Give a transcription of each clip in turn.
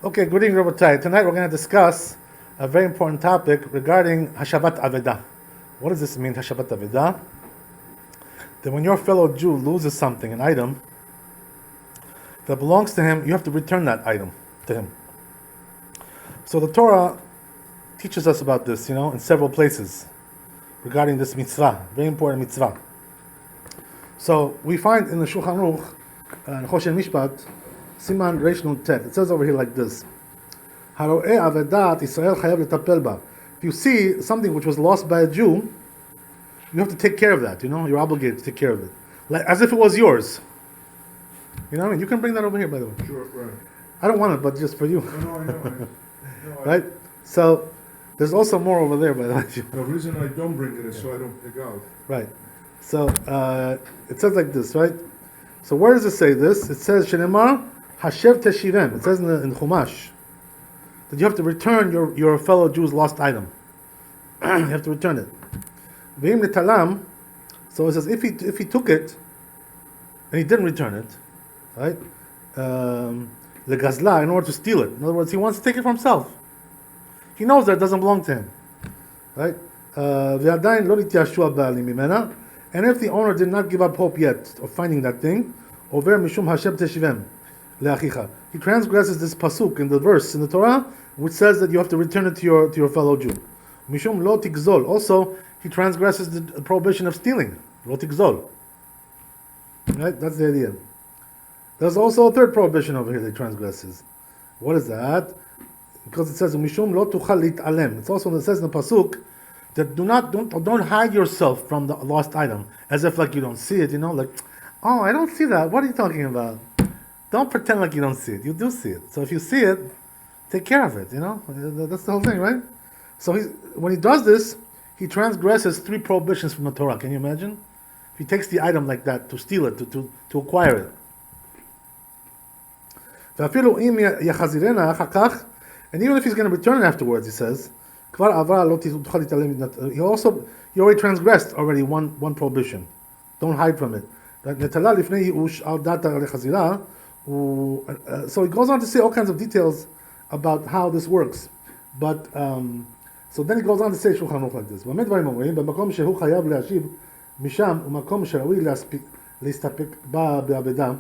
Okay, good evening, Rabbi. Tonight we're going to discuss a very important topic regarding Hashavat Avedah. What does this mean, Hashavat Avedah? That when your fellow Jew loses something, an item, that belongs to him, you have to return that item to him. So the Torah teaches us about this, in several places regarding this mitzvah, very important mitzvah. So we find in the Shulchan Aruch, in Choshen Mishpat, Siman Reish Nun Tet. It says over here like this: Haro'eh avedat Israel chayav letapel ba. If you see something which was lost by a Jew, you have to take care of that. You're obligated to take care of it, like as if it was yours. You know what I mean? You can bring that over here, by the way. Sure, right. I don't want it, but just for you. No, I know. Right? So there's also more over there, by the way. The reason I don't bring it is so I don't pick out. Right. So it says like this, right? So where does it say this? It says Shenemar Hashev Teshivem. It says in Chumash that you have to return your fellow Jew's lost item. You have to return it. Ve'im netalam. So it says if he took it and he didn't return it, right? The gazla, in order to steal it. In other words, he wants to take it for himself. He knows that it doesn't belong to him, right? Ve'adayin lo nitiyashua ba'alim mimena. And if the owner did not give up hope yet of finding that thing, over mishum Hashem teshivem le'achicha, he transgresses this pasuk in the verse in the Torah, which says that you have to return it to your fellow Jew. Mishum lo tigzol. Also, he transgresses the prohibition of stealing. Lo tigzol. Right? That's the idea. There's also a third prohibition over here that he transgresses. What is that? Because it says mishum lo tuchal lit'alem. It's also it says in the pasuk that don't hide yourself from the lost item as if like you don't see it, like, oh, I don't see that. What are you talking about? Don't pretend like you don't see it. You do see it. So if you see it, take care of it. That's the whole thing, right? So when he does this, he transgresses 3 prohibitions from the Torah. Can you imagine? If he takes the item like that to steal it, to acquire it. And even if he's going to return it afterwards, he says, he already transgressed one prohibition. Don't hide from it. So he goes on to say all kinds of details about how this works. But so then he goes on to say Shulchan Aruch like this: במקום שהוא חייב להשיב משם ומקום שראוי להסתפק בה בעבדה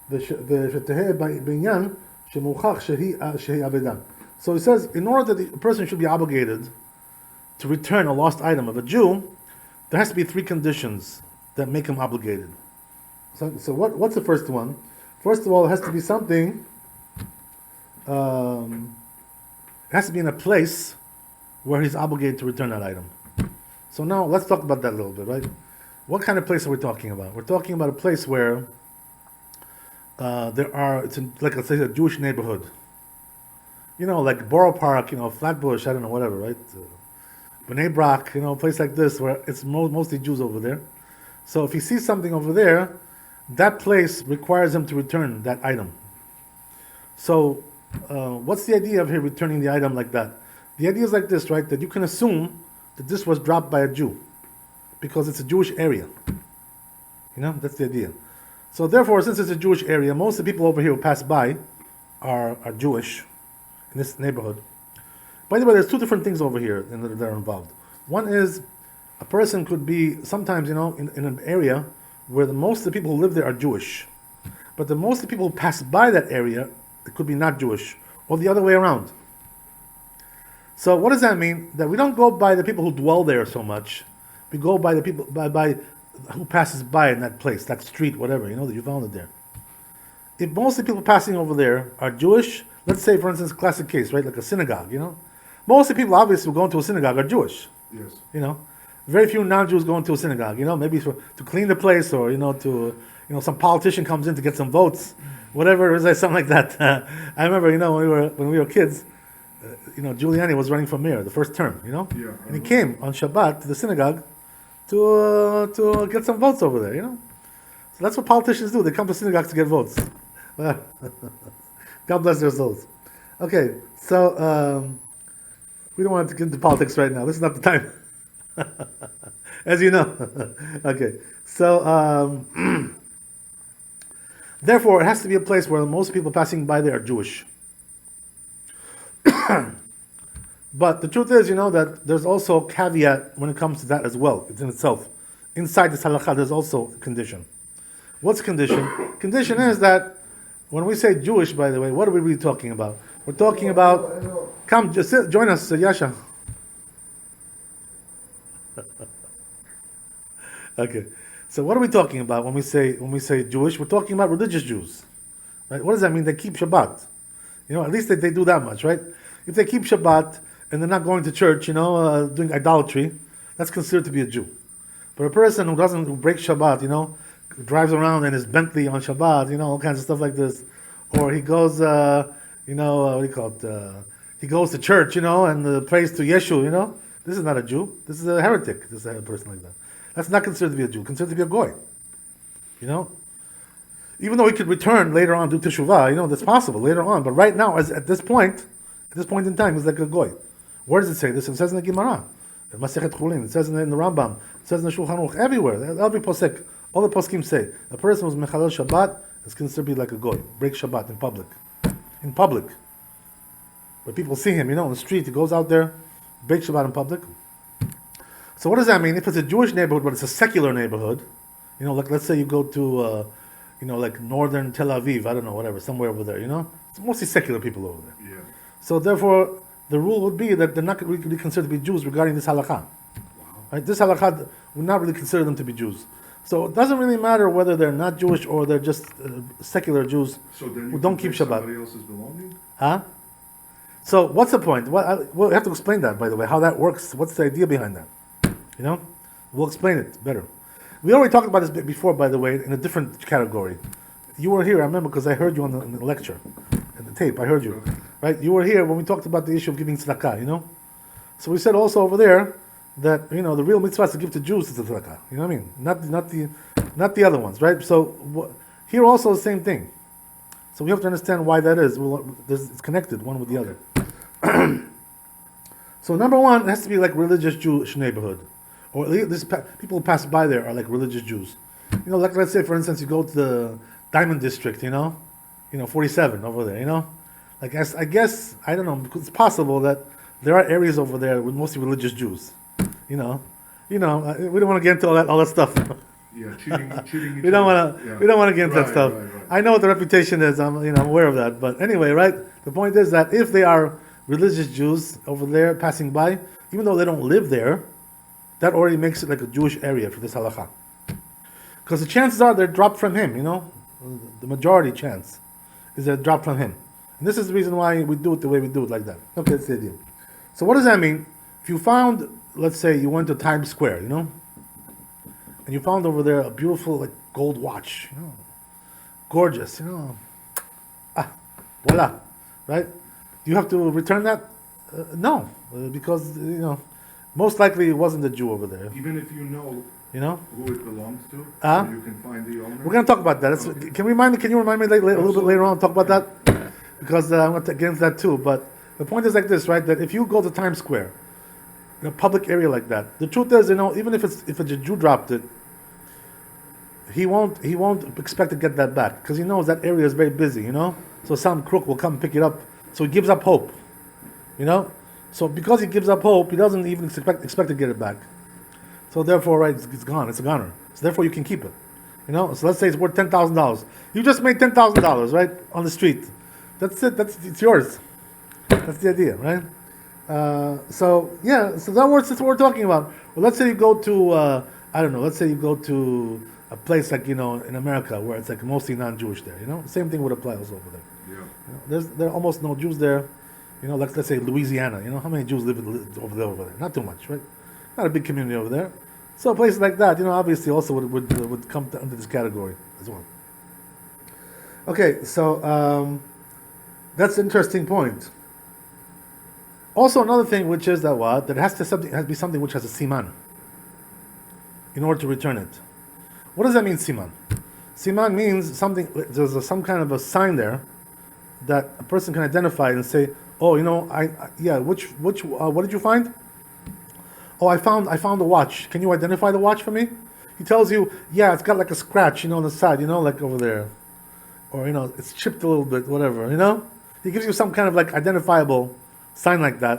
ושתהא בעניין שמוכח שהיא עבדה. So he says, in order that a person should be obligated to return a lost item of a Jew, there has to be 3 conditions that make him obligated. So what's the first one? First of all, it has to be something, it has to be in a place where he's obligated to return that item. So now, let's talk about that a little bit, right? What kind of place are we talking about? We're talking about a place where like let's say a Jewish neighborhood. Like Borough Park, Flatbush, I don't know, whatever, right? Bnei Brak, a place like this where it's mostly Jews over there. So if he sees something over there, that place requires him to return that item. So what's the idea of him returning the item like that? The idea is like this, right? That you can assume that this was dropped by a Jew because it's a Jewish area. That's the idea. So therefore, since it's a Jewish area, most of the people over here who pass by are Jewish in this neighborhood. By the way, there's 2 different things over here that are involved. One is a person could be sometimes, in an area where most of the people who live there are Jewish, but the most of the people who pass by that area, it could be not Jewish, or the other way around. So what does that mean? That we don't go by the people who dwell there so much. We go by the people by who passes by in that place, that street, whatever, that you found it there. If most of the people passing over there are Jewish, let's say, for instance, classic case, right, like a synagogue, most of the people obviously who go into a synagogue are Jewish. Yes. Very few non-Jews go into a synagogue, maybe to clean the place or, to, some politician comes in to get some votes, whatever, or something like that. I remember, when we were kids, Giuliani was running for mayor, the first term, Yeah. And he came on Shabbat to the synagogue to get some votes over there, So that's what politicians do. They come to synagogues to get votes. God bless their souls. Okay, so we don't want to get into politics right now. This is not the time. As you know. Okay, so therefore, it has to be a place where most people passing by there are Jewish. But the truth is, that there's also a caveat when it comes to that as well. It's in itself. Inside this halakha, there's also a condition. What's condition? Condition is that when we say Jewish, by the way, what are we really talking about? We're talking about. Come, just join us, Yasha. Okay. So what are we talking about when we say Jewish? We're talking about religious Jews, right? What does that mean? They keep Shabbat. At least they do that much, right? If they keep Shabbat and they're not going to church, doing idolatry, that's considered to be a Jew. But a person who breaks Shabbat, drives around in his Bentley on Shabbat, all kinds of stuff like this, or he goes, what do you call it? He goes to church, and prays to Yeshu, this is not a Jew. This is a heretic. This is a person like that. That's not considered to be a Jew. Considered to be a goy. Even though he could return later on, do teshuvah, that's possible later on. But right now, at this point in time, he's like a goy. Where does it say this? It says in the Gemara, in Masechet Chulin. It says in the Rambam. It says in the Shulchan Aruch. Everywhere, every posek, all the poskim say a person who's mechalel Shabbat is considered to be like a goy. Break Shabbat in public. In public, where people see him, on the street, he goes out there, breaks Shabbat in public. So what does that mean? If it's a Jewish neighborhood, but it's a secular neighborhood, like let's say you go to, like northern Tel Aviv, I don't know, whatever, somewhere over there, it's mostly secular people over there. Yeah. So therefore, the rule would be that they're not really considered to be Jews regarding this halakha. Wow. Right? This halakha would not really consider them to be Jews. So it doesn't really matter whether they're not Jewish or they're just secular Jews who don't keep Shabbat. Somebody else's belongings? Huh? So what's the point? We'll have to explain that, by the way, how that works. What's the idea behind that? We'll explain it better. We already talked about this before, by the way, in a different category. You were here, I remember, because I heard you in the lecture, in the tape. I heard you, right? You were here when we talked about the issue of giving tzedakah. So we said also over there that the real mitzvah is to give to Jews is the tzedakah. You know what I mean? Not the other ones, right? So here also the same thing. So we have to understand why that is. It's connected one with the other. So number one, it has to be like religious Jewish neighborhood, or at least people who pass by there are like religious Jews. Like let's say for instance you go to the Diamond District, 47 over there, Like I guess I don't know, because it's possible that there are areas over there with mostly religious Jews. We don't want to get into all that stuff. Yeah, cheating. We don't want to get into that stuff. Right. I know what the reputation is. I'm aware of that. But anyway, right? The point is that if they are religious Jews over there passing by, even though they don't live there, that already makes it like a Jewish area for this halakha. Because the chances are they're dropped from him. The majority chance is they're dropped from him. And this is the reason why we do it the way we do it like that. Okay, that's the idea. So what does that mean? If you found, let's say you went to Times Square, and you found over there a beautiful like gold watch, gorgeous, voila, right? Do you have to return that? No, because most likely it wasn't a Jew over there. Even if you know who it belongs to, so you can find the owner. We're going to talk about that. Okay. Can you remind me a little bit later on talk about that? Because I'm going to get into that too. But the point is like this, right? That if you go to Times Square, in a public area like that, the truth is, even if a Jew dropped it, he won't expect to get that back because he knows that area is very busy, So some crook will come pick it up. So he gives up hope, So because he gives up hope, he doesn't even expect to get it back. So therefore, right, it's gone. It's a goner. So therefore, you can keep it. So let's say it's worth $10,000. You just made $10,000, right, on the street. That's it. It's yours. That's the idea, right? So that's what we're talking about. Well, let's say you go to let's say you go to a place like in America where it's like mostly non-Jewish there. Same thing would apply also over there. Yeah. There are almost no Jews there. Let's say Louisiana. How many Jews live over there? Not too much, right? Not a big community over there. So places like that, obviously also would come under this category as well. Okay, so that's an interesting point. Also, another thing, which is that it has to be something which has a siman in order to return it. What does that mean, siman? Siman means something. There's some kind of a sign there that a person can identify and say, "Oh, what did you find? Oh, I found a watch. Can you identify the watch for me?" He tells you, "Yeah, it's got like a scratch, on the side, like over there, or it's chipped a little bit, whatever, He gives you some kind of like identifiable sign like that,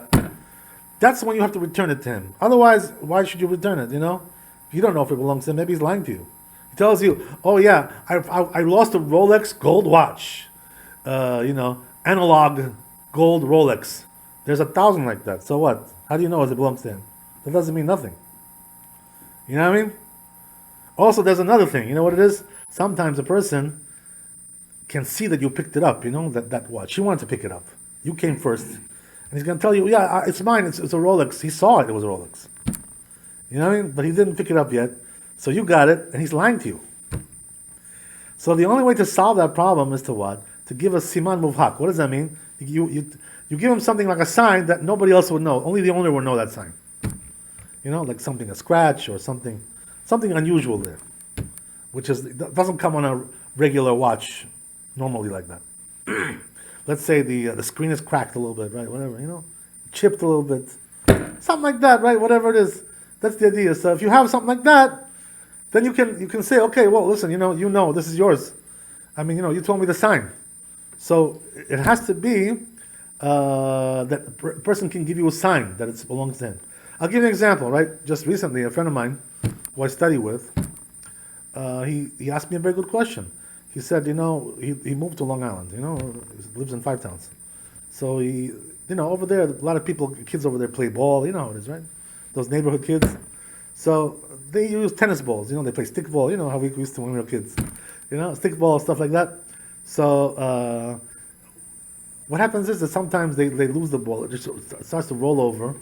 that's when you have to return it to him. Otherwise, why should you return it, You don't know if it belongs to him. Maybe he's lying to you. He tells you, oh yeah, I lost a Rolex gold watch. Analog gold Rolex. There's 1,000 like that. So what? How do you know it belongs to him? That doesn't mean nothing. You know what I mean? Also, there's another thing. You know what it is? Sometimes a person can see that you picked it up, that watch. You wanted to pick it up. You came first. And he's going to tell you, yeah, it's mine. It's a Rolex. He saw it was a Rolex. You know what I mean? But he didn't pick it up yet. So you got it, and he's lying to you. So the only way to solve that problem is to what? To give a siman muvhak. What does that mean? You give him something like a sign that nobody else would know. Only the owner would know that sign. Like something, a scratch or something unusual there, which doesn't come on a regular watch normally like that. Let's say the screen is cracked a little bit, right? Whatever, chipped a little bit, something like that, right? Whatever it is, that's the idea. So if you have something like that, then you can say, okay, well, listen, this is yours. I mean, you told me the sign, so it has to be that a person can give you a sign that it belongs to him. I'll give you an example, right? Just recently, a friend of mine who I study with, he asked me a very good question. He said, he moved to Long Island, he lives in 5 towns. So over there, a lot of kids over there play ball, you know how it is, right? Those neighborhood kids. So they use tennis balls, they play stick ball, how we used to when we were kids. Stick ball, stuff like that. So what happens is that sometimes they lose the ball, it just starts to roll over.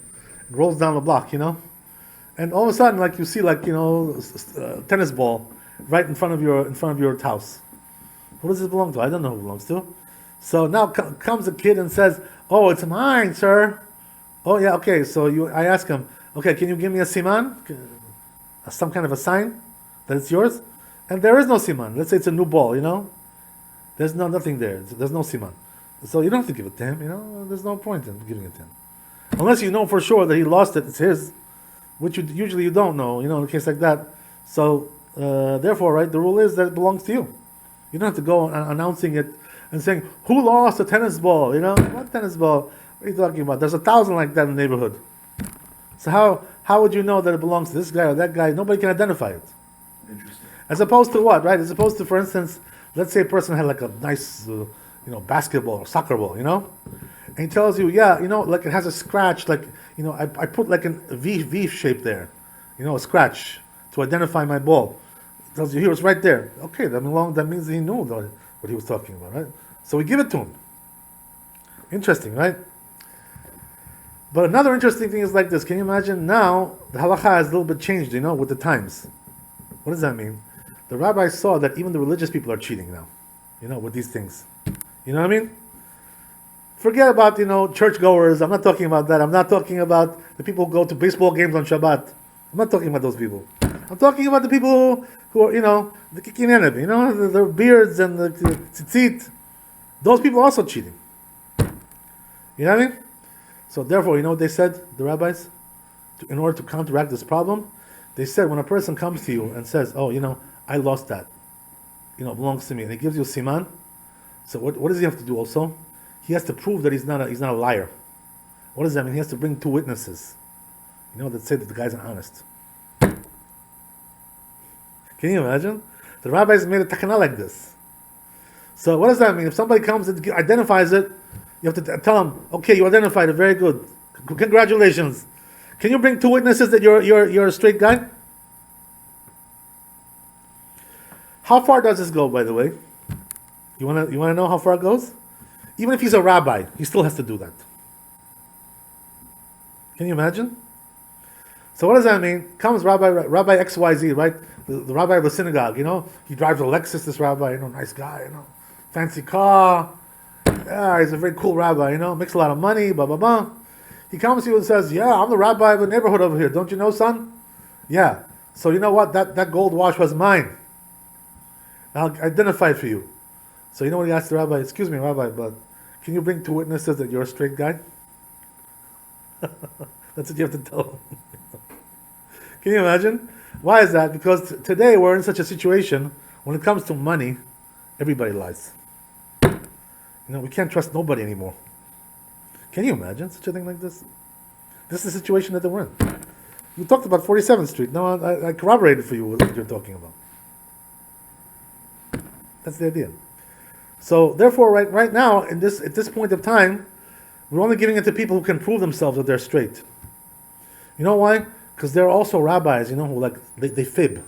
It rolls down the block, and all of a sudden, you see, tennis ball right in front of your house. Who does this belong to? I don't know who it belongs to. So now comes a kid and says, "Oh, it's mine, sir." Oh yeah, okay. So I ask him, "Okay, can you give me a siman, some kind of a sign that it's yours?" And there is no siman. Let's say it's a new ball, There's nothing there. There's no siman. So you don't have to give it to him. There's no point in giving it to him. Unless you know for sure that he lost it, it's his, which usually you don't know, in a case like that. So, therefore, right, the rule is that it belongs to you. You don't have to go announcing it and saying, who lost a tennis ball? What tennis ball? What are you talking about? There's 1,000 like that in the neighborhood. So how would you know that it belongs to this guy or that guy? Nobody can identify it. Interesting. As opposed to what, right? As opposed to, for instance, let's say a person had like a nice, basketball or soccer ball, and he tells you, yeah, like it has a scratch, I put like a V shape there, a scratch to identify my ball. He tells you, here, it's right there. Okay, that means he knew what he was talking about, right? So we give it to him. Interesting, right? But another interesting thing is like this. Can you imagine now, the halacha has a little bit changed, with the times. What does that mean? The rabbis saw that even the religious people are cheating now, with these things. You know what I mean? Forget about, churchgoers. I'm not talking about that. I'm not talking about the people who go to baseball games on Shabbat. I'm not talking about those people. I'm talking about the people who are, the kikinenev, their beards and the tzitzit. Those people are also cheating. You know what I mean? So therefore, you know what they said, the rabbis? In order to counteract this problem, they said when a person comes to you and says, oh, I lost that. It belongs to me. And he gives you a siman. So what does he have to do also? He has to prove that he's not a liar. What does that mean? He has to bring 2 witnesses, that say that the guy's honest. Can you imagine? The rabbis made a takana like this. So what does that mean? If somebody comes and identifies it, you have to tell him, okay, you identified it, very good. Congratulations. Can you bring 2 witnesses that you're a straight guy? How far does this go, by the way? You wanna know how far it goes? Even if he's a rabbi, he still has to do that. Can you imagine? So what does that mean? Comes Rabbi XYZ, right? The rabbi of the synagogue, he drives a Lexus, this rabbi, nice guy, fancy car. Yeah, he's a very cool rabbi, makes a lot of money, blah, blah, blah. He comes to you and says, yeah, I'm the rabbi of the neighborhood over here. Don't you know, son? Yeah. So you know what? That gold watch was mine. I'll identify it for you. So you know what he asked the rabbi? Excuse me, rabbi, but can you bring 2 witnesses that you're a straight guy? That's what you have to tell him. Can you imagine? Why is that? Because today we're in such a situation, when it comes to money, everybody lies. We can't trust nobody anymore. Can you imagine such a thing like this? This is the situation that they were in. You talked about 47th Street. No, I corroborated for you what you're talking about. That's the idea. So therefore, right now, at this point of time, we're only giving it to people who can prove themselves that they're straight. You know why? Because there are also rabbis, who like they fib.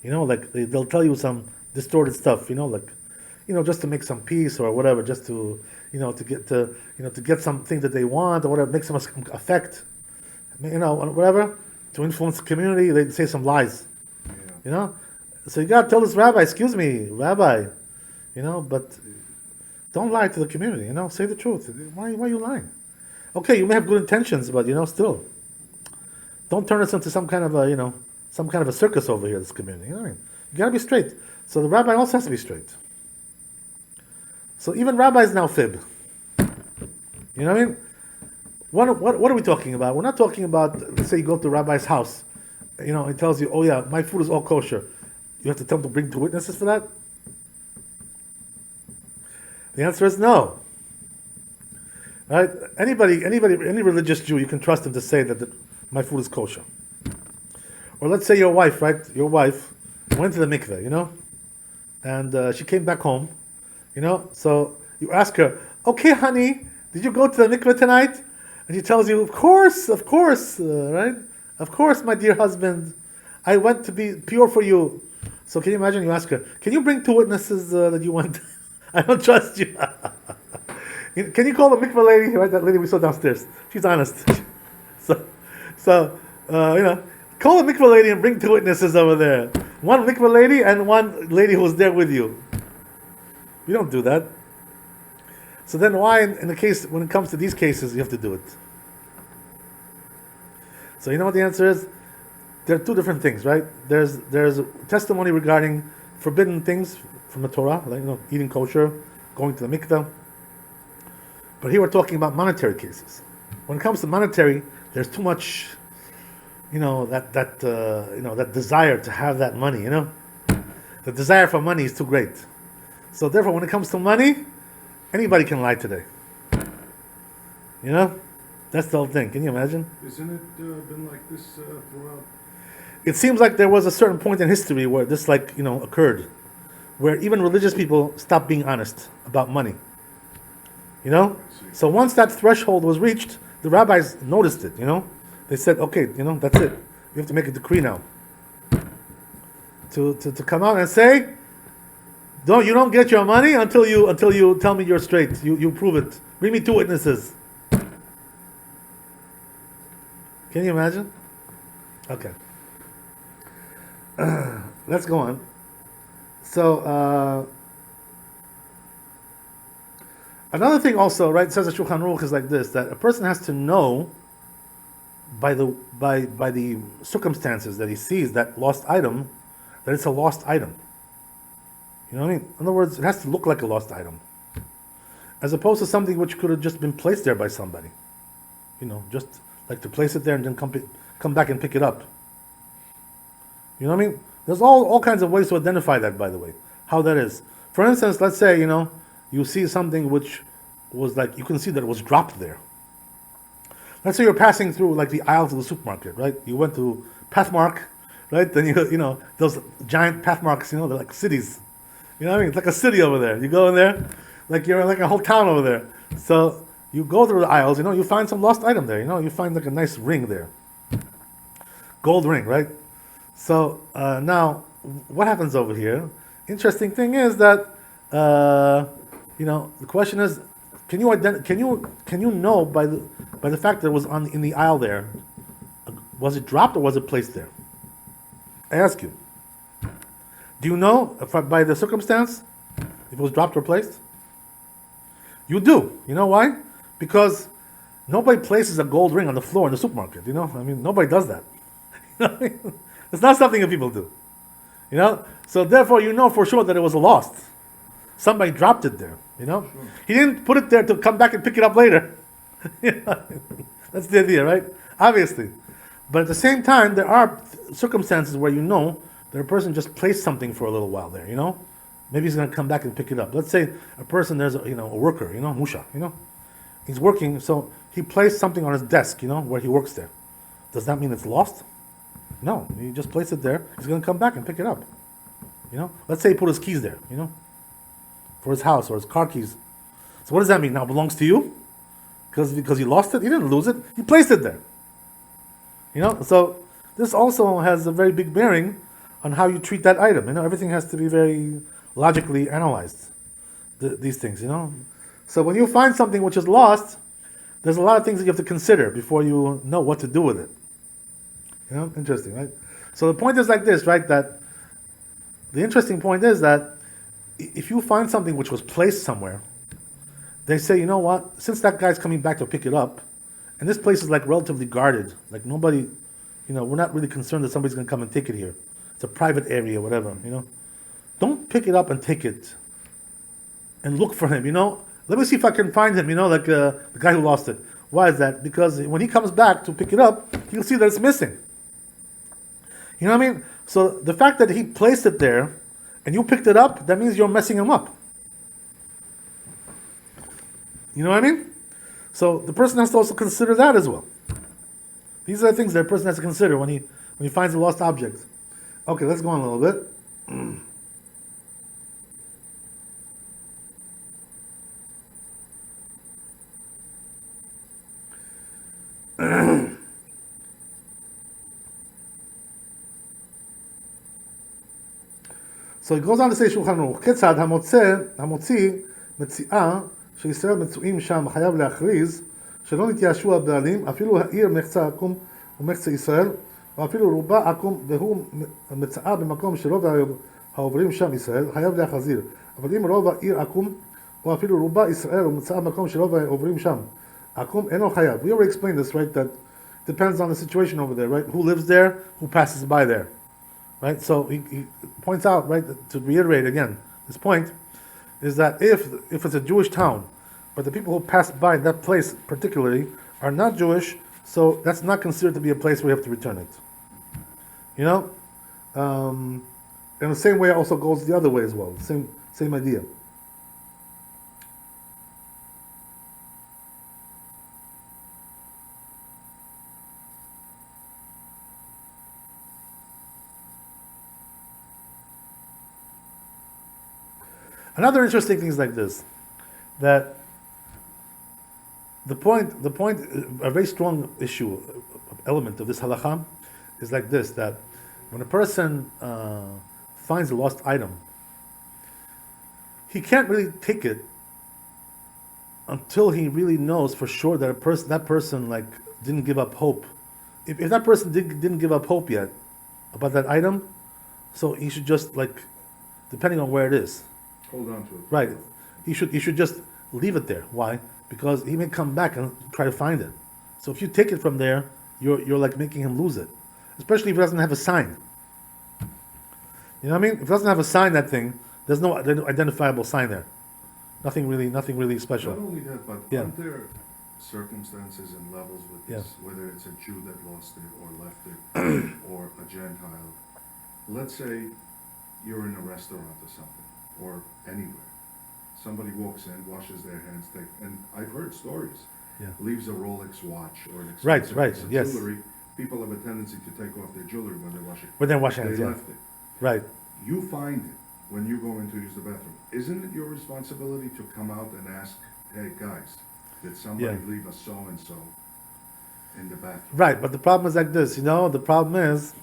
Like they'll tell you some distorted stuff. Just to make some peace or whatever, just to to get something that they want or whatever, make some effect. Whatever, to influence the community, they say some lies. Yeah. So you gotta tell this rabbi, excuse me, rabbi, but don't lie to the community. Say the truth. Why are you lying? Okay, you may have good intentions, but still, don't turn us into some kind of a circus over here. This community, You gotta be straight. So the rabbi also has to be straight. So even rabbis now fib. You know what I mean? What are we talking about? We're not talking about, let's say you go to a rabbi's house, he tells you, oh yeah, my food is all kosher. You have to tell him to bring 2 witnesses for that? The answer is no. Right? Any religious Jew, you can trust him to say that my food is kosher. Or let's say your wife, right? Your wife went to the mikveh, and she came back home, so you ask her, okay, honey, did you go to the mikveh tonight? And she tells you, of course, right? Of course, my dear husband, I went to be pure for you. So can you imagine, you ask her, can you bring 2 witnesses that you went? I don't trust you. Can you call the mikveh lady, right? That lady we saw downstairs. She's honest. So call the mikveh lady and bring 2 witnesses over there. One mikveh lady and one lady who was there with you. You don't do that. So then why, in the case, when it comes to these cases, you have to do it? So you know what the answer is? There are 2 different things, right? There's testimony regarding forbidden things from the Torah, like eating kosher, going to the mikveh. But here we're talking about monetary cases. When it comes to monetary, there's too much, that desire to have that money. The desire for money is too great. So therefore, when it comes to money, anybody can lie today. That's the whole thing. Can you imagine? Isn't it been like this throughout? It seems like there was a certain point in history where this occurred, where even religious people stopped being honest about money. So once that threshold was reached, the rabbis noticed it. They said, okay, that's it. You have to make a decree now to come out and say, you don't get your money until you tell me you're straight. You prove it. Bring me 2 witnesses. Can you imagine? Okay. Let's go on. So another thing also, right? It says the Shulchan Aruch is like this: that a person has to know by the circumstances that he sees that lost item, that it's a lost item. You know what I mean? In other words, it has to look like a lost item, as opposed to something which could have just been placed there by somebody. Just like to place it there and then come back and pick it up. You know what I mean? There's all kinds of ways to identify that, by the way, how that is. For instance, let's say, you see something which was like, you can see that it was dropped there. Let's say you're passing through like the aisles of the supermarket, right? You went to Pathmark, right? Then those giant Pathmarks, they're like cities. You know what I mean? It's like a city over there. You go in there, like you're like a whole town over there. So you go through the aisles, you find some lost item there. You find like a nice ring there. Gold ring, right? So now, what happens over here? Interesting thing is that the question is, can you know by the fact that it was in the aisle there, was it dropped or was it placed there? I ask you. Do you know by the circumstance if it was dropped or placed? You do. You know why? Because nobody places a gold ring on the floor in the supermarket. Nobody does that. It's not something that people do. So therefore, for sure that it was lost. Somebody dropped it there. Sure. He didn't put it there to come back and pick it up later. That's the idea, right? Obviously. But at the same time, there are circumstances where that a person just placed something for a little while there, Maybe he's going to come back and pick it up. Let's say a person, there's a worker, Musha, He's working, so he placed something on his desk, where he works there. Does that mean it's lost? No, he just placed it there. He's going to come back and pick it up. Let's say he put his keys there, for his house or his car keys. So what does that mean? Now it belongs to you? Because he lost it? He didn't lose it. He placed it there. So this also has a very big bearing on how you treat that item. Everything has to be very logically analyzed. These things, So when you find something which is lost, there's a lot of things that you have to consider before you know what to do with it. Interesting, right? So the point is like this, right? That the interesting point is that if you find something which was placed somewhere, they say, you know what? Since that guy's coming back to pick it up, and this place is like relatively guarded, like nobody, we're not really concerned that somebody's going to come and take it here. It's a private area, whatever, Don't pick it up and take it and look for him, Let me see if I can find him, like the guy who lost it. Why is that? Because when he comes back to pick it up, he'll see that it's missing. You know what I mean? So the fact that he placed it there and you picked it up, that means you're messing him up. You know what I mean? So the person has to also consider that as well. These are the things that a person has to consider when he finds a lost object. Okay, let's go on a little bit. So it goes on to say שולחן ערוך, כיצד המוציא מציאה שישראל מצויים שם חייב להכריז שלא נתייאשו הבעלים, אפילו העיר מחצה עקום ומחצה ישראל, ואפילו רובה עקום והוא מצאה במקום שרוב העוברים שם ישראל, חייב להחזיר. אבל אם רוב העיר עקום, או אפילו רובה ישראל ומצאה במקום שרוב העוברים שם עקום, אינו חייב. We already explained this, right? That depends on the situation over there, right? Who lives there, who passes by there. Right, so he points out, right, to reiterate again, this point is that if it's a Jewish town, but the people who pass by that place particularly are not Jewish, so that's not considered to be a place where you have to return it. And the same way also goes the other way as well. Same idea. Another interesting thing is like this, that the point, a very strong issue, element of this halakha is like this, that when a person finds a lost item, he can't really take it until he really knows for sure that that person like didn't give up hope. If that person didn't give up hope yet about that item, so he should just depending on where it is, hold on to it. Right. He should just leave it there. Why? Because he may come back and try to find it. So if you take it from there, you're like making him lose it. Especially if it doesn't have a sign. You know what I mean? If it doesn't have a sign, that thing, there's no identifiable sign there. Nothing really special. Not only that, but aren't there circumstances and levels with this, whether it's a Jew that lost it or left it, or a Gentile? Let's say you're in a restaurant or something, or anywhere. Somebody walks in, washes their hands, and I've heard stories. Leaves a Rolex watch or an expensive piece of jewelry. People have a tendency to take off their jewelry when they're washing. When they're washing hands, they left it. Right. You find it when you go in to use the bathroom. Isn't it your responsibility to come out and ask, hey guys, did somebody leave a so-and-so in the bathroom? Right, but the problem is like this, the problem is,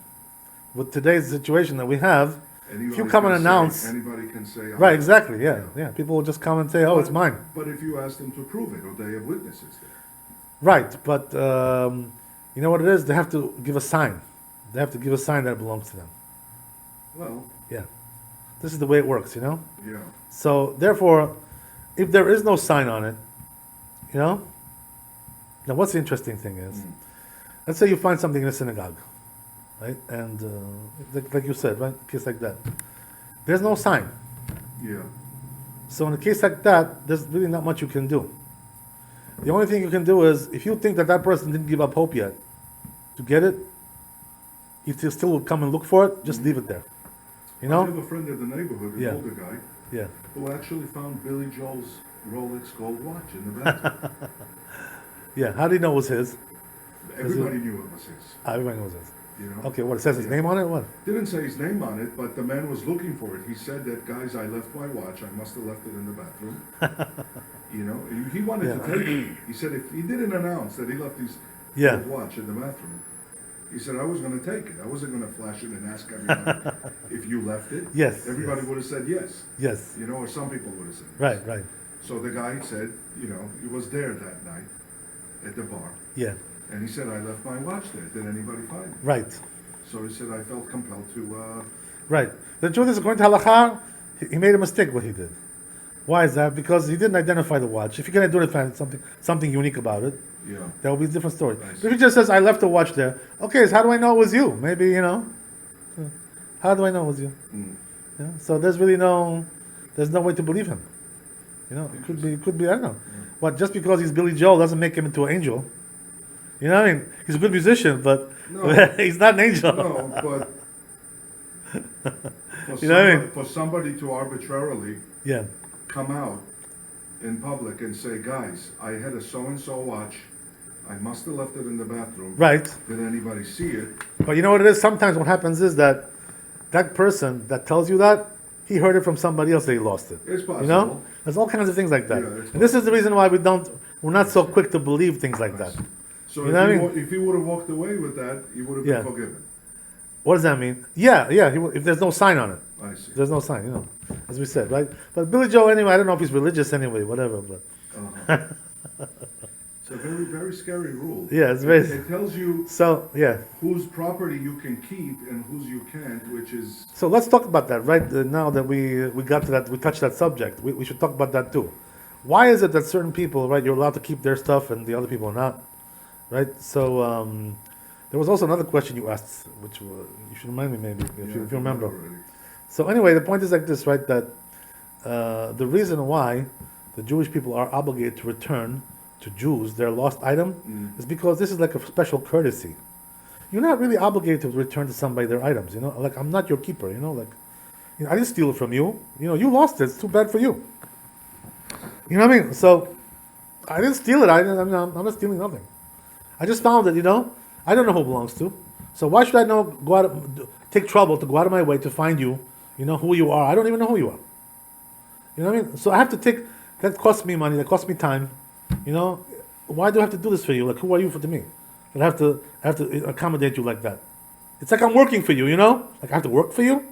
with today's situation that we have, if you come and announce, anybody can say, right, exactly, yeah. People will just come and say, it's mine. But if you ask them to prove it, or they have witnesses there. Right, but you know what it is? They have to give a sign. They have to give a sign that it belongs to them. Well. Yeah. This is the way it works, Yeah. So, therefore, if there is no sign on it, now what's the interesting thing is, let's say you find something in a synagogue, right? And like you said, right? A case like that. There's no sign. Yeah. So in a case like that, there's really not much you can do. The only thing you can do is, if you think that person didn't give up hope yet to get it, if you still will come and look for it, just leave it there. I have a friend in the neighborhood, an older guy, Yeah. who actually found Billy Joel's Rolex gold watch in the bathroom. Yeah, how do you know it was his? Everybody knew it was his. Everybody knows his. You know? Okay, what, it says his name on it? What? Didn't say his name on it, but the man was looking for it. He said that, guys, I left my watch. I must have left it in the bathroom. You know, he wanted to take it. He said if he didn't announce that he left his watch in the bathroom, he said I was going to take it. I wasn't going to flash it and ask everybody if you left it. Yes. Everybody would have said yes. Yes. You know, or some people would have said yes. Right, right. So the guy said, you know, he was there that night at the bar. Yeah. And he said, I left my watch there. Did anybody find it? Right. So he said, I felt compelled to... Right. The truth is, according to halakha, he made a mistake what he did. Why is that? Because he didn't identify the watch. If you're going to do it, find something unique about it. Yeah. That would be a different story. If he just says, I left the watch there, okay, so how do I know it was you? Maybe, you know, how do I know it was you? Mm. Yeah? So there's no way to believe him. You know, it could be, I don't know. Yeah. What, just because he's Billy Joel doesn't make him into an angel. You know what I mean? He's a good musician, but he's not an angel. No, but for somebody to arbitrarily come out in public and say, guys, I had a so-and-so watch, I must have left it in the bathroom. Right. Did anybody see it? But you know what it is? Sometimes what happens is that person that tells you that, he heard it from somebody else that he lost it. It's possible. You know? There's all kinds of things like that. Yeah, and this is the reason why we're not so quick to believe things like that. So you know if he would have walked away with that, he would have been forgiven. What does that mean? Yeah. If there's no sign on it. I see. There's no sign, you know, as we said, right? But Billy Joel, anyway, I don't know if he's religious anyway, whatever. But it's a very, very scary rule. Yeah, it's very. It tells you whose property you can keep and whose you can't, which is. So let's talk about that, right? Now that we got to that, we touched that subject. We should talk about that too. Why is it that certain people, right, you're allowed to keep their stuff and the other people are not, right? So there was also another question you asked, which you should remind me maybe if you remember. So anyway, the point is like this, right? That the reason why the Jewish people are obligated to return to Jews their lost item is because this is like a special courtesy. You're not really obligated to return to somebody their items, you know. Like I'm not your keeper, you know. Like, you know, I didn't steal it from you. You know, you lost it. It's too bad for you. You know what I mean? So I didn't steal it. I'm not stealing nothing. I just found it. You know, I don't know who it belongs to. So why should I take trouble to go out of my way to find you? You know who you are. I don't even know who you are. You know what I mean? So I have to that costs me money, that costs me time. You know, why do I have to do this for you? Like, who are you to me? That I have to accommodate you like that. It's like I'm working for you, you know? Like I have to work for you?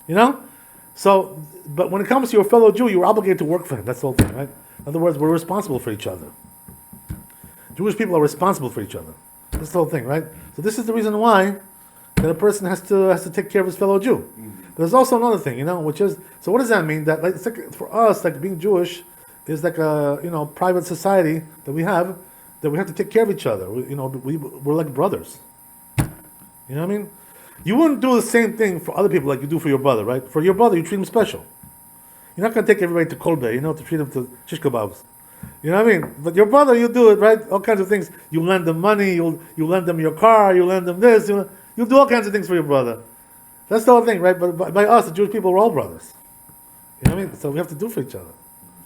You know? So, but when it comes to your fellow Jew, you're obligated to work for him. That's the whole thing, right? In other words, we're responsible for each other. Jewish people are responsible for each other. That's the whole thing, right? So this is the reason why that a person has to take care of his fellow Jew. But there's also another thing, you know, which is, so what does that mean? That like, it's like for us, like being Jewish is like a, you know, private society that we have to take care of each other. We're like brothers. You know what I mean? You wouldn't do the same thing for other people like you do for your brother, right? For your brother, you treat him special. You're not going to take everybody to kolbe, you know, to treat him to shish kebabs. You know what I mean? But your brother, you do it, right? All kinds of things. You lend them money, you lend them your car, you lend them this, you do all kinds of things for your brother. That's the whole thing, right? But by us, the Jewish people, we're all brothers. You know what I mean? So we have to do for each other.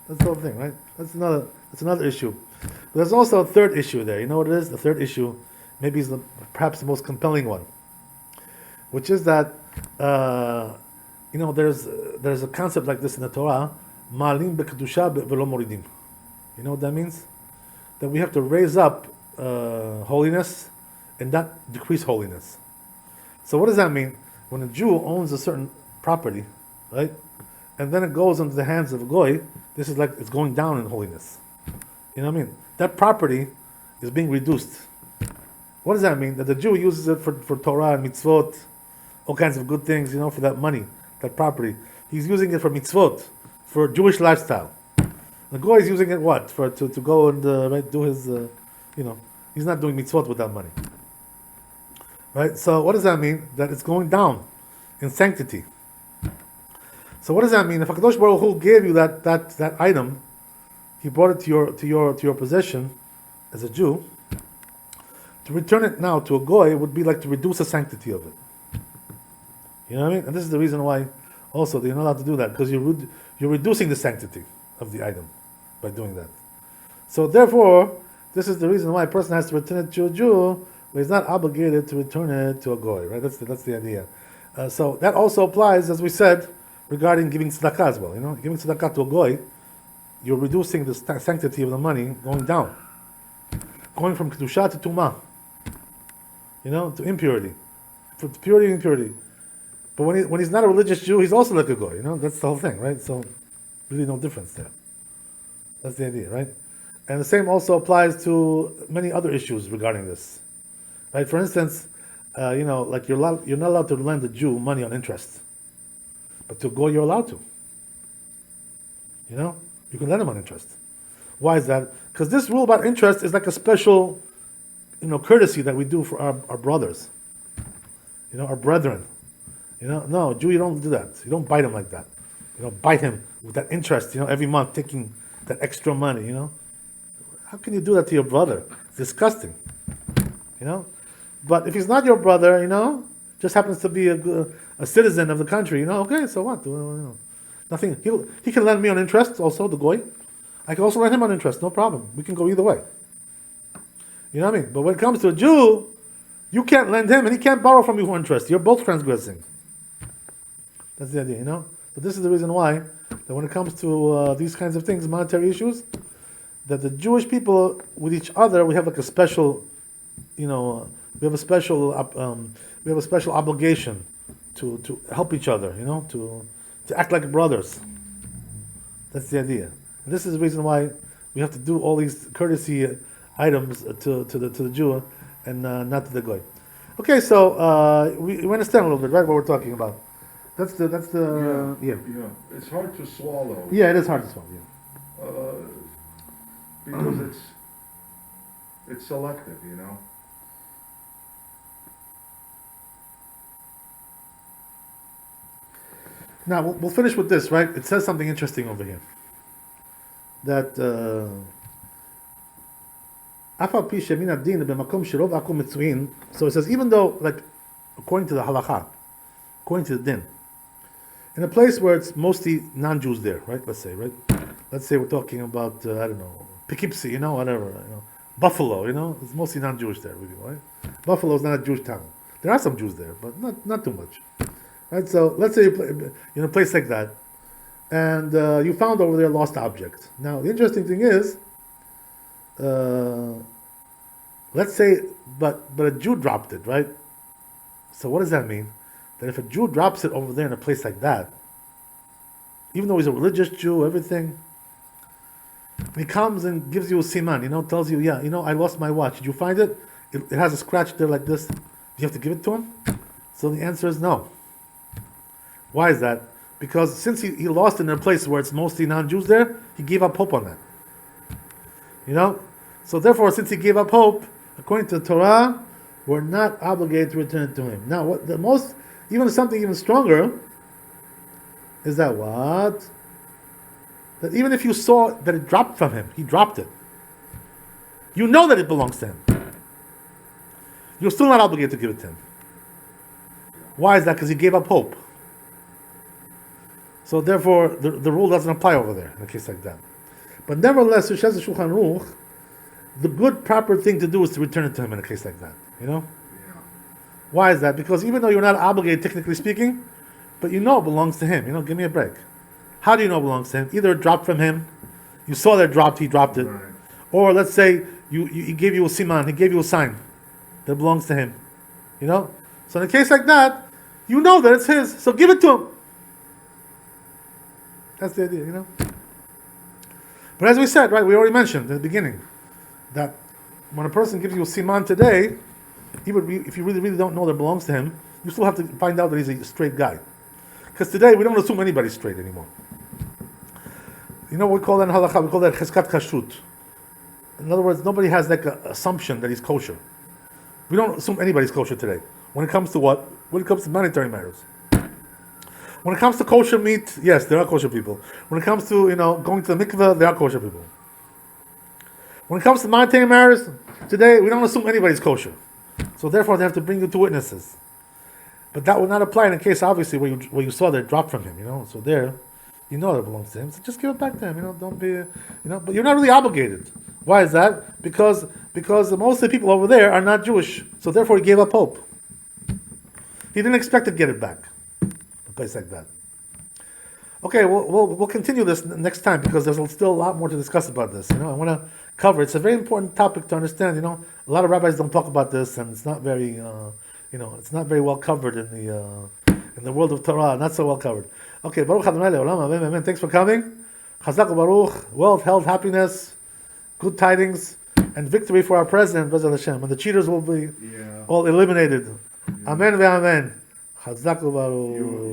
That's the whole thing, right? That's another issue. But there's also a third issue there. You know what it is? The third issue, maybe is perhaps the most compelling one, which is that you know there's a concept like this in the Torah, ma'alim b'kedusha v'lo moridim. You know what that means? That we have to raise up holiness and not decrease holiness. So what does that mean? When a Jew owns a certain property, right, and then it goes into the hands of a goy, this is like it's going down in holiness. You know what I mean? That property is being reduced. What does that mean? That the Jew uses it for Torah and mitzvot, all kinds of good things, you know, for that money, that property. He's using it for mitzvot, for Jewish lifestyle. The goy is using it what? To go and do his, you know, he's not doing mitzvot with that money. Right? So what does that mean? That it's going down in sanctity. So what does that mean? If HaKadosh Baruch Hu gave you that item, he brought it to your possession as a Jew, to return it now to a goy would be like to reduce the sanctity of it. You know what I mean? And this is the reason why also you're not allowed to do that, because you're reducing the sanctity of the item. by doing that. So therefore, this is the reason why a person has to return it to a Jew, but he's not obligated to return it to a goy, right? That's the idea. So that also applies, as we said, regarding giving tzedakah as well. Giving tzedakah to a goy, you're reducing the sanctity of the money, going down, going from kedusha to tumah, to impurity, to purity and impurity. But when he's not a religious Jew, he's also like a goy. That's the whole thing, right? So really no difference there. That's the idea, right? And the same also applies to many other issues regarding this, right? For instance, like you're not allowed to lend a Jew money on interest, but to a goy you're allowed to. You can lend him on interest. Why is that? Because this rule about interest is like a special, courtesy that we do for our brothers, our brethren. No, Jew, you don't do that. You don't bite him like that. You don't bite him with that interest, every month taking that extra money, How can you do that to your brother? It's disgusting, But if he's not your brother, just happens to be a citizen of the country, okay, so what? Nothing. He can lend me on interest also, the goy. I can also lend him on interest, no problem. We can go either way. You know what I mean? But when it comes to a Jew, you can't lend him and he can't borrow from you for interest. You're both transgressing. That's the idea, So this is the reason why that when it comes to these kinds of things, monetary issues, that the Jewish people with each other, we have like a special, we have a special obligation to help each other, to act like brothers. That's the idea. And this is the reason why we have to do all these courtesy items to the Jew and not to the goy. Okay, so we understand a little bit, right? What we're talking about. That's the yeah. It's hard to swallow. Yeah, it is hard to swallow. Yeah. Because it's selective, Now we'll finish with this, right? It says something interesting over here. That so it says, even though, like, according to the halakha, according to the din, in a place where it's mostly non-Jews there, right? Let's say we're talking about I don't know, Poughkeepsie, whatever, Buffalo, it's mostly non-Jewish there, really, right? Buffalo is not a Jewish town. There are some Jews there, but not too much, right? So let's say you're in a place like that, and you found over there a lost object. Now the interesting thing is, let's say, but a Jew dropped it, right? So what does that mean? That if a Jew drops it over there in a place like that, even though he's a religious Jew, everything, he comes and gives you a siman, tells you, I lost my watch. Did you find it? It has a scratch there like this. Do you have to give it to him? So the answer is no. Why is that? Because since he lost it in a place where it's mostly non-Jews there, he gave up hope on that. So therefore, since he gave up hope, according to the Torah, we're not obligated to return it to him. Now, even something even stronger is that what? That even if you saw that it dropped from him, he dropped it. You know that it belongs to him. You're still not obligated to give it to him. Why is that? Because he gave up hope. So therefore, the rule doesn't apply over there in a case like that. But nevertheless, the Shulchan Aruch, the good, proper thing to do is to return it to him in a case like that. Yeah. Why is that? Because even though you're not obligated, technically speaking, but it belongs to him. Give me a break. How do you know it belongs to him? Either it dropped from him, you saw that it dropped, he dropped it. Right. Or let's say he gave you a siman, he gave you a sign that belongs to him. So in a case like that, you know that it's his, so give it to him. That's the idea, But as we said, right, we already mentioned in the beginning that when a person gives you a siman today, even if you really, really don't know that it belongs to him, you still have to find out that he's a straight guy. Because today we don't assume anybody's straight anymore. What we call that in halakha? We call that cheskat kashrut. In other words, nobody has like an assumption that he's kosher. We don't assume anybody's kosher today. When it comes to what? When it comes to monetary matters. When it comes to kosher meat, yes, there are kosher people. When it comes to going to the mikveh, there are kosher people. When it comes to monetary matters, today we don't assume anybody's kosher. So therefore, they have to bring you two witnesses. But that would not apply in a case, obviously, where you saw that it dropped from him. So there, You know it belongs to him, so just give it back to him. Don't be, but you're not really obligated. Why is that? Because most of the people over there are not Jewish, so therefore he gave up hope. He didn't expect to get it back, a place like that. Okay, we'll continue this next time because there's still a lot more to discuss about this. I want to cover. It's a very important topic to understand. A lot of rabbis don't talk about this, and it's not very, it's not very well covered in the world of Torah. Not so well covered. Okay, Baruch Adonai Le'olam, amen, amen. Thanks for coming. Chazak Baruch, wealth, health, happiness, good tidings, and victory for our president, Bezat Hashem. And the cheaters will be all eliminated. Amen ve'amen. Chazak Baruch.